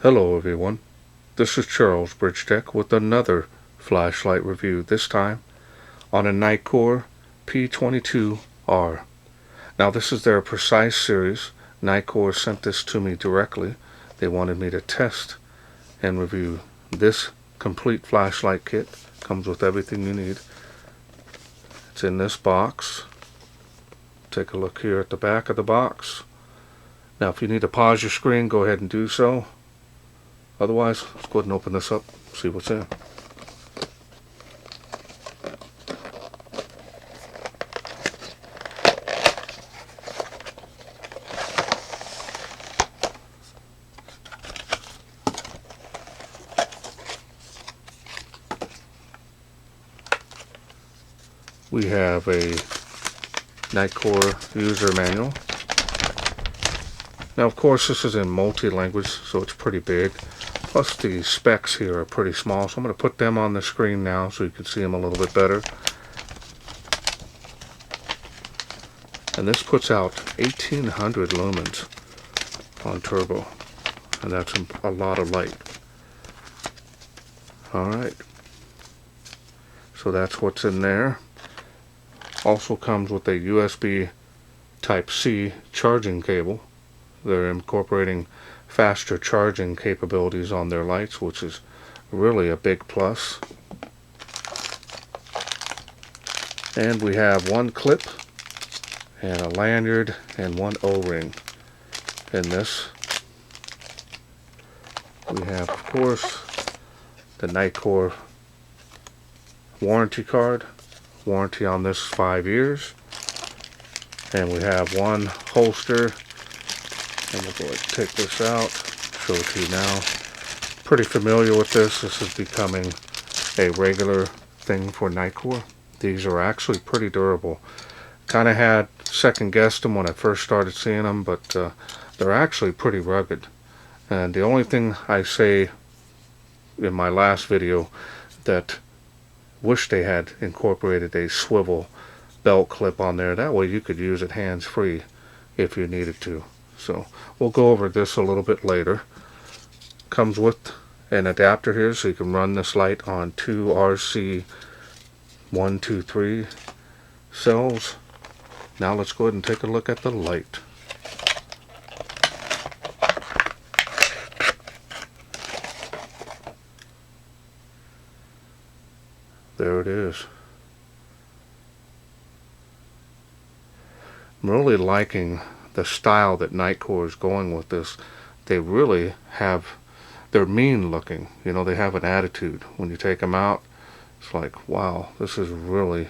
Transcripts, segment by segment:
Hello everyone, this is Charles BridgTec with another flashlight review, this time on a Nitecore P22R. Now this is their Precise series. Nitecore sent this to me directly. They wanted me to test and review this complete flashlight kit. Comes with everything you need. It's in this box. Take a look here at the back of the box. Now if you need to pause your screen, go ahead and do so. Otherwise, let's go ahead and open this up, see what's in. We have a Nitecore user manual. Now of course this is in multi-language, so it's pretty big. Plus the specs here are pretty small, so I'm going to put them on the screen now so you can see them a little bit better. And this puts out 1800 lumens on turbo, and that's a lot of light. Alright, so that's what's in there. Also comes with a USB Type-C charging cable. They're incorporating faster charging capabilities on their lights, which is really a big plus. And we have one clip and a lanyard and one O-ring in this. We have, of course, the Nitecore warranty card. Warranty on this 5 years. And we have one holster. And we'll go ahead and take this out, show it to you now. Pretty familiar with this. This is becoming a regular thing for Nitecore. These are actually pretty durable. Kind of had second guessed them when I first started seeing them, but they're actually pretty rugged. And the only thing I say in my last video that wish they had incorporated a swivel belt clip on there. That way you could use it hands-free if you needed to. So we'll go over this a little bit later. Comes with an adapter here so you can run this light on two RC123 cells. Now let's go ahead and take a look at the light. There it is. I'm really liking the style that Nitecore is going with this. They really have, they're mean looking, you know, they have an attitude. When you take them out, it's like, wow, this is really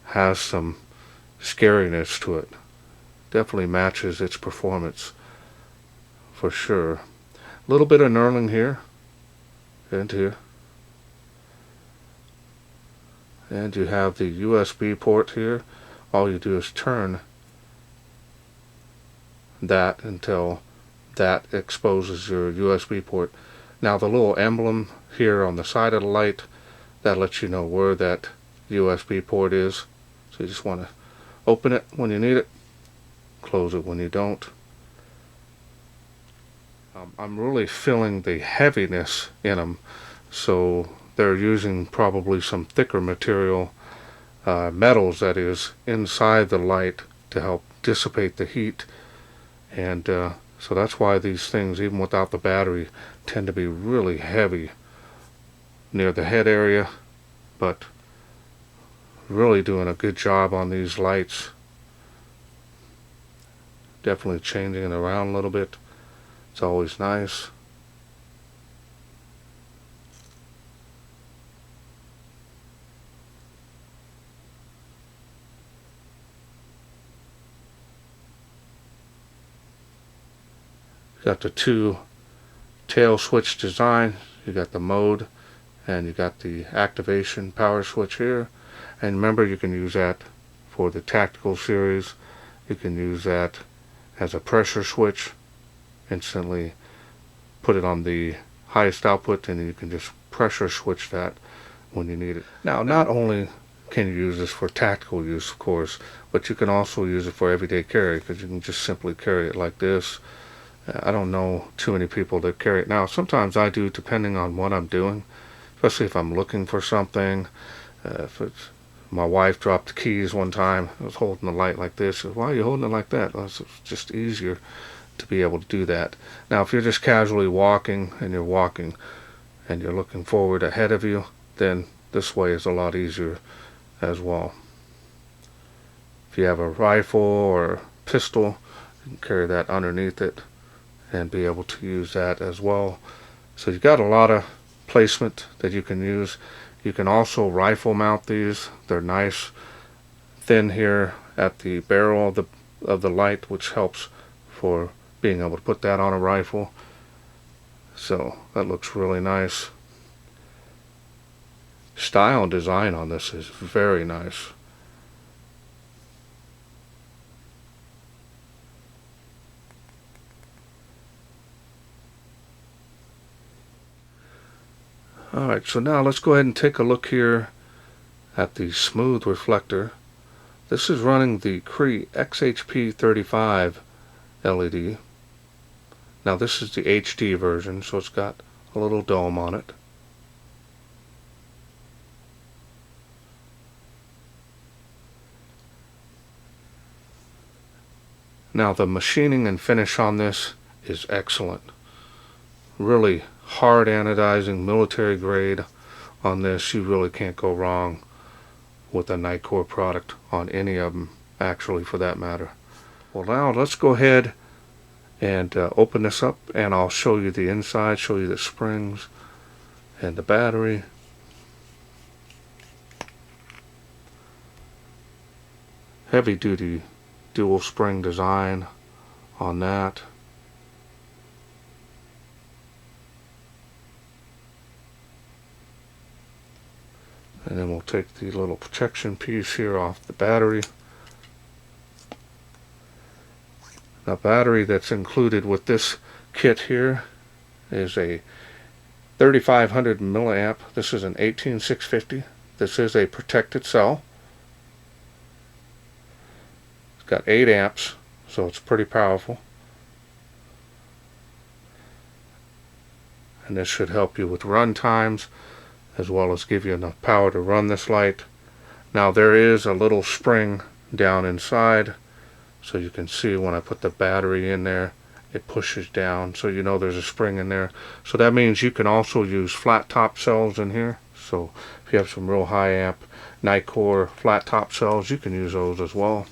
has some scariness to it. Definitely matches its performance for sure. A little bit of knurling here and here. And you have the USB port here. All you do is turn that until that exposes your USB port. Now the little emblem here on the side of the light, that lets you know where that USB port is. So you just want to open it when you need it, close it when you don't. I'm really feeling the heaviness in them, so they're using probably some thicker material, metals that is, inside the light to help dissipate the heat. And so that's why these things, even without the battery, tend to be really heavy near the head area, but really doing a good job on these lights. Definitely changing it around a little bit. It's always nice. Got the two tail switch design. You got the mode and you got the activation power switch here. And remember, you can use that for the tactical series. You can use that as a pressure switch. Instantly put it on the highest output and you can just pressure switch that when you need it. Now not only can you use this for tactical use, of course, but you can also use it for everyday carry, because you can just simply carry it like this. I don't know too many people that carry it. Now, sometimes I do, depending on what I'm doing, especially if I'm looking for something. If it's my wife dropped the keys one time, I was holding the light like this. She said, "Why are you holding it like that?" Well, it's just easier to be able to do that. Now, if you're just casually walking and you're looking forward ahead of you, then this way is a lot easier as well. If you have a rifle or pistol, you can carry that underneath it and be able to use that as well. So you've got a lot of placement that you can use. You can also rifle mount these. They're nice thin here at the barrel of the light, which helps for being able to put that on a rifle. So that looks really nice. Style and design on this is very nice. Alright, so now let's go ahead and take a look here at the smooth reflector. This is running the Cree XHP35 LED. Now this is the HD version, so it's got a little dome on it. Now the machining and finish on this is excellent. Really hard anodizing, military grade on this. You really can't go wrong with a Nitecore product on any of them, actually, for that matter. Well, now let's go ahead and open this up, and I'll show you the inside, show you the springs and the battery. Heavy duty dual spring design on that. And then we'll take the little protection piece here off the battery. The battery that's included with this kit here is a 3500 milliamp. This is an 18650. This is a protected cell. It's got 8 amps, so it's pretty powerful. And this should help you with run times, as well as give you enough power to run this light. Now there is a little spring down inside, so you can see when I put the battery in there, it pushes down, so you know there's a spring in there. So that means you can also use flat top cells in here. So if you have some real high amp Nitecore flat top cells, you can use those as well.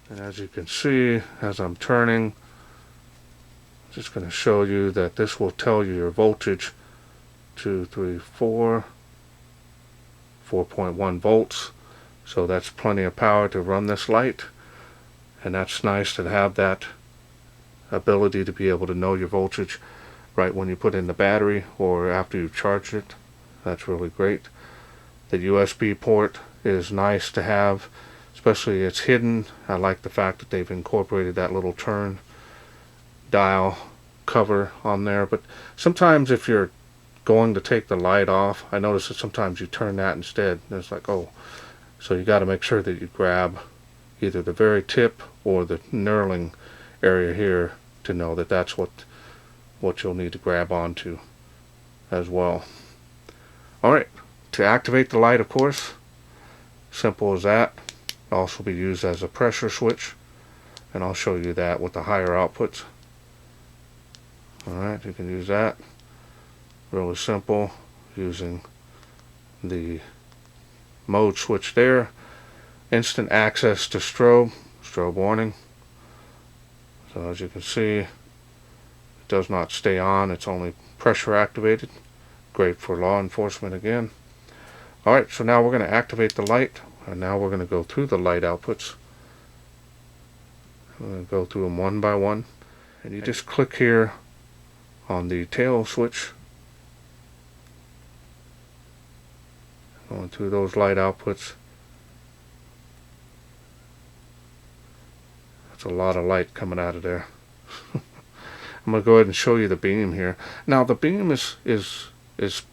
And as you can see, as I'm turning, I'm just going to show you that this will tell you your voltage. 2, 3, 4, 4.1 volts. So that's plenty of power to run this light. And that's nice to have that ability to be able to know your voltage right when you put in the battery or after you charge it. That's really great. The USB port is nice to have, especially it's hidden. I like the fact that they've incorporated that little turn dial cover on there. But sometimes if you're going to take the light off, I notice that sometimes you turn that instead. And it's like, oh, so you got to make sure that you grab either the very tip or the knurling area here to know that that's what you'll need to grab onto as well. Alright, to activate the light, of course, simple as that. It'll also be used as a pressure switch, and I'll show you that with the higher outputs. Alright, you can use that. Really simple, using the mode switch there. Instant access to strobe warning. So as you can see, it does not stay on, it's only pressure activated. Great for law enforcement again. Alright, so now we're going to activate the light, and now we're going to go through the light outputs. I'm going to go through them one by one, and you just click here on the tail switch, going through those light outputs. That's a lot of light coming out of there. I'm going to go ahead and show you the beam here. Now the beam is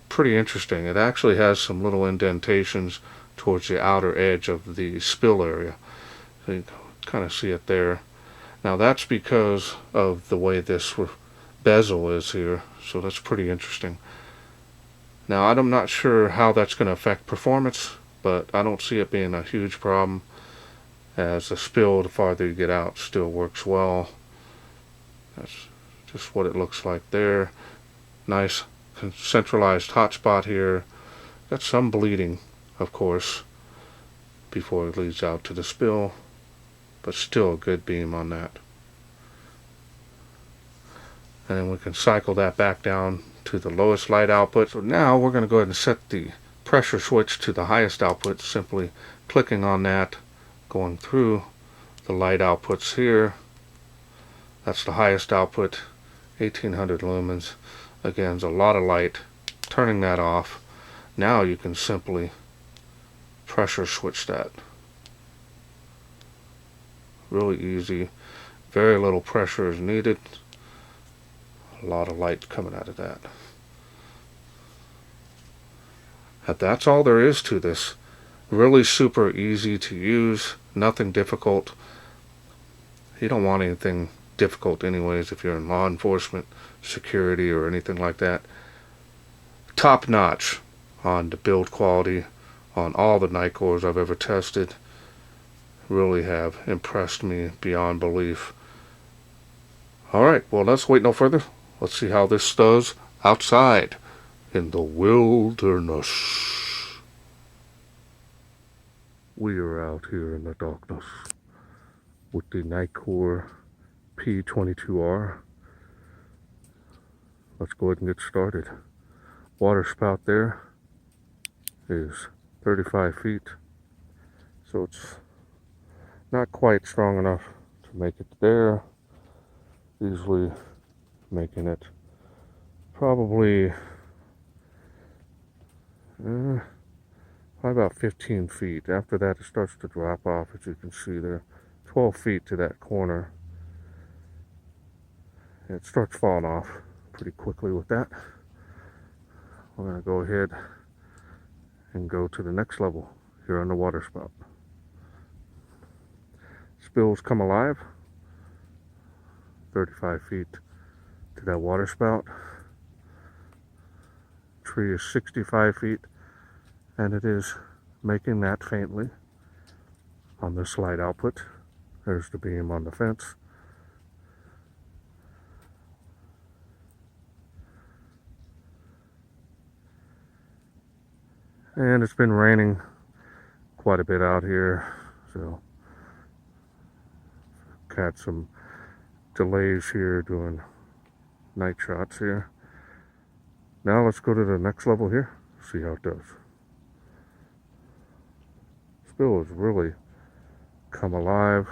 pretty interesting. It actually has some little indentations towards the outer edge of the spill area. So you can kind of see it there. Now that's because of the way this bezel is here, so that's pretty interesting. Now I'm not sure how that's going to affect performance, but I don't see it being a huge problem, as the spill, the farther you get out, still works well. That's just what it looks like there. Nice centralized hotspot here. Got some bleeding, of course, before it leads out to the spill, but still a good beam on that. And then we can cycle that back down to the lowest light output. So now we're going to go ahead and set the pressure switch to the highest output, simply clicking on that, going through the light outputs here. That's the highest output, 1800 lumens. Again, it's a lot of light. Turning that off. Now you can simply pressure switch that. Really easy. Very little pressure is needed. A lot of light coming out of that. And that's all there is to this. Really super easy to use. Nothing difficult. You don't want anything difficult anyways if you're in law enforcement, security, or anything like that. Top notch on the build quality on all the Nitekores I've ever tested. Really have impressed me beyond belief. Alright, well, let's wait no further. Let's see how this does outside in the wilderness. We are out here in the darkness with the Nitecore P22R. Let's go ahead and get started. Water spout there is 35 feet, so it's not quite strong enough to make it there. Easily making it probably about 15 feet. After that it starts to drop off, as you can see there. 12 feet to that corner. It starts falling off pretty quickly with that. We're going to go ahead and go to the next level here on the water spout. Spills come alive. 35 feet to that water spout. Tree is 65 feet, and it is making that faintly on this light output. There's the beam on the fence. And it's been raining quite a bit out here, so got some delays here doing night shots here. Now let's go to the next level here, see how it does. Spill has really come alive.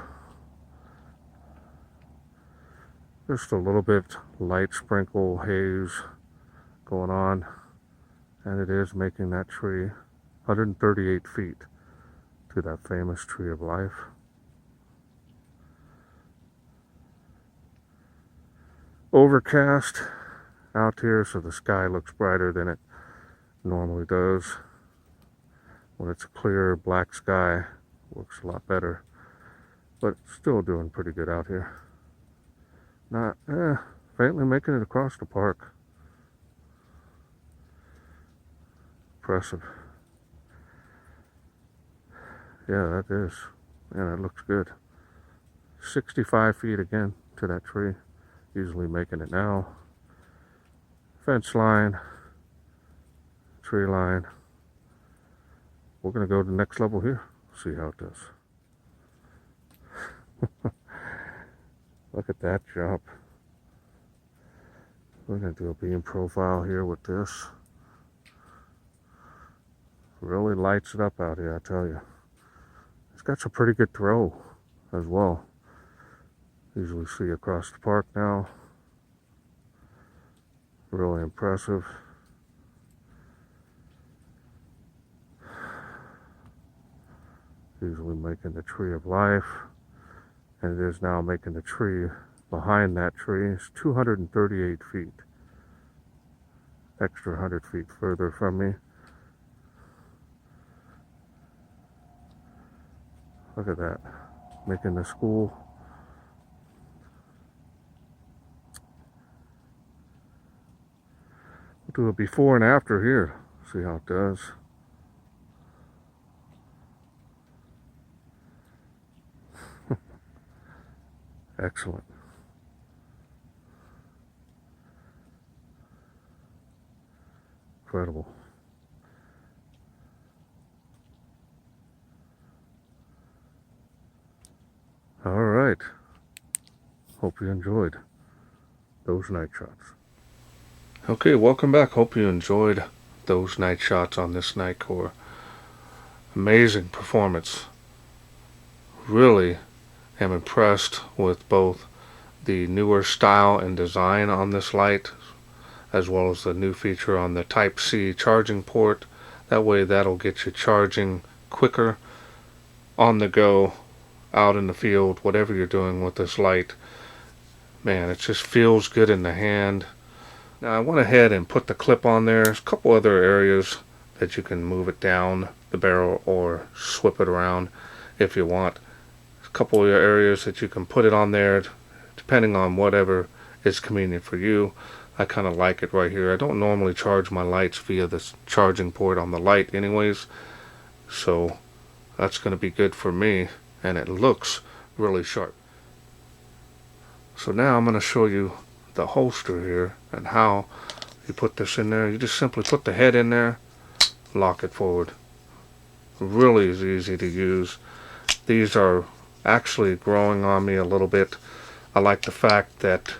Just a little bit light sprinkle haze going on, and it is making that tree 138 feet to that famous tree of life. Overcast out here, so the sky looks brighter than it normally does. When it's a clear black sky, it looks a lot better, but still doing pretty good out here. Not faintly making it across the park. Impressive. Yeah, that is. Man, that looks good. 65 feet again to that tree. Easily making it now. Fence line, tree line. We're going to go to the next level here, see how it does. Look at that jump. We're going to do a beam profile here with this. Really lights it up out here, I tell you. It's got some pretty good throw as well. Easily see across the park now. Really impressive. Easily making the tree of life. And it is now making the tree behind that tree. It's 238 feet. Extra 100 feet further from me. Look at that. Making the school. do a before and after here. See how it does. Excellent. Incredible. All right. Hope you enjoyed those night shots. Okay, welcome back. Hope you enjoyed those night shots on this Nitecore. Amazing performance. Really am impressed with both the newer style and design on this light, as well as the new feature on the Type-C charging port. That way that'll get you charging quicker on the go, out in the field, whatever you're doing with this light. Man, it just feels good in the hand. Now I went ahead and put the clip on there. There's a couple other areas that you can move it down the barrel or swip it around if you want. There's a couple of areas that you can put it on there depending on whatever is convenient for you. I kind of like it right here. I don't normally charge my lights via this charging port on the light anyways, so that's going to be good for me, and it looks really sharp. So now I'm going to show you the holster here and how you put this in there. You just simply put the head in there, lock it forward. Really is easy to use. These are actually growing on me a little bit. I like the fact that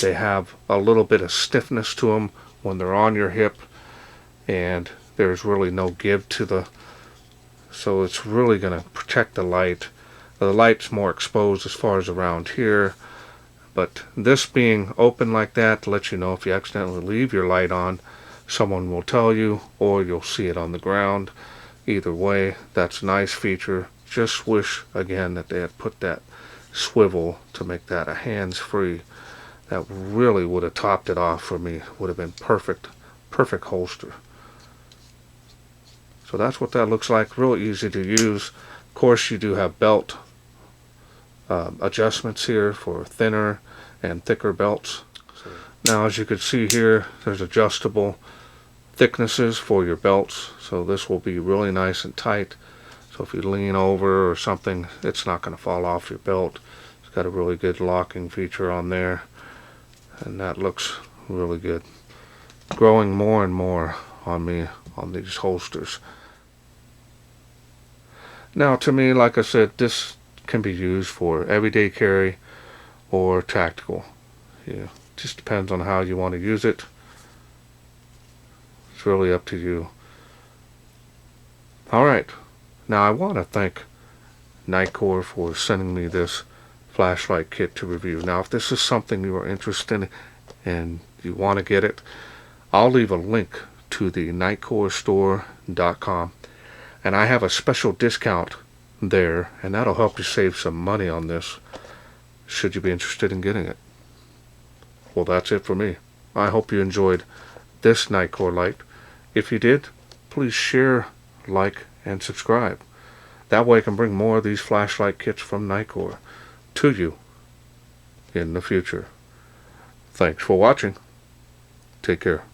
they have a little bit of stiffness to them when they're on your hip, and there's really no give to the, so it's really going to protect the light. The light's more exposed as far as around here, but this being open like that to let you know if you accidentally leave your light on, someone will tell you, or you'll see it on the ground. Either way, that's a nice feature. Just wish again that they had put that swivel to make that a hands-free. That really would have topped it off for me. Would have been perfect holster. So that's what that looks like. Real easy to use. Of course, you do have belt adjustments here for thinner and thicker belts. Now, as you can see here, there's adjustable thicknesses for your belts. So this will be really nice and tight. So if you lean over or something, it's not going to fall off your belt. It's got a really good locking feature on there, and that looks really good. Growing more and more on me on these holsters. Now, to me, like I said, this can be used for everyday carry or tactical. Yeah, just depends on how you want to use it. It's really up to you. Alright, now I want to thank Nitecore for sending me this flashlight kit to review. Now, if this is something you are interested in and you want to get it, I'll leave a link to the nitecorestore.com, and I have a special discount there, and that'll help you save some money on this should you be interested in getting it. Well, that's it for me. I hope you enjoyed this Nitecore light. If you did, please share, like, and subscribe. That way I can bring more of these flashlight kits from Nitecore to you in the future. Thanks for watching. Take care.